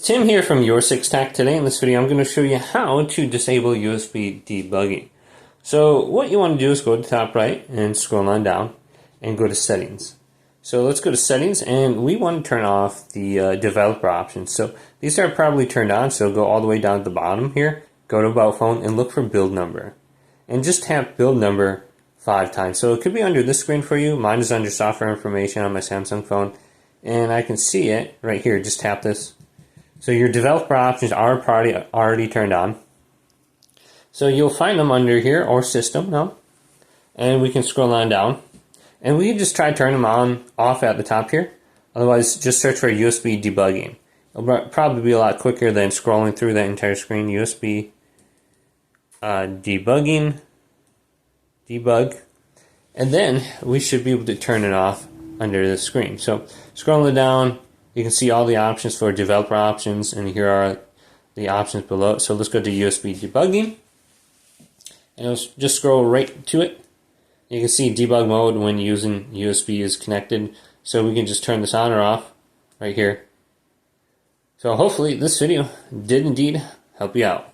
Tim here from Your Six Tech. Today in this video I'm going to show you how to disable USB debugging. So what you want to do is go to the top right and scroll on down and go to settings. So let's go to settings and we want to turn off the developer options. So these are probably turned on, so go all the way down to the bottom here, go to about phone and look for build number. And just tap build number 5 times. So it could be under this screen for you. Mine is under software information on my Samsung phone. And I can see it right here. Just tap this. So your developer options are already turned on. So you'll find them under here or system now. And we can scroll on down. And we can just try turning them off at the top here. Otherwise, just search for USB debugging. It'll probably be a lot quicker than scrolling through that entire screen. USB debugging, debug. And then we should be able to turn it off under the screen. So scrolling down, you can see all the options for developer options, and here are the options below. So let's go to USB debugging, and let's just scroll right to it. You can see debug mode when using USB is connected. So we can just turn this on or off right here. So hopefully this video did indeed help you out.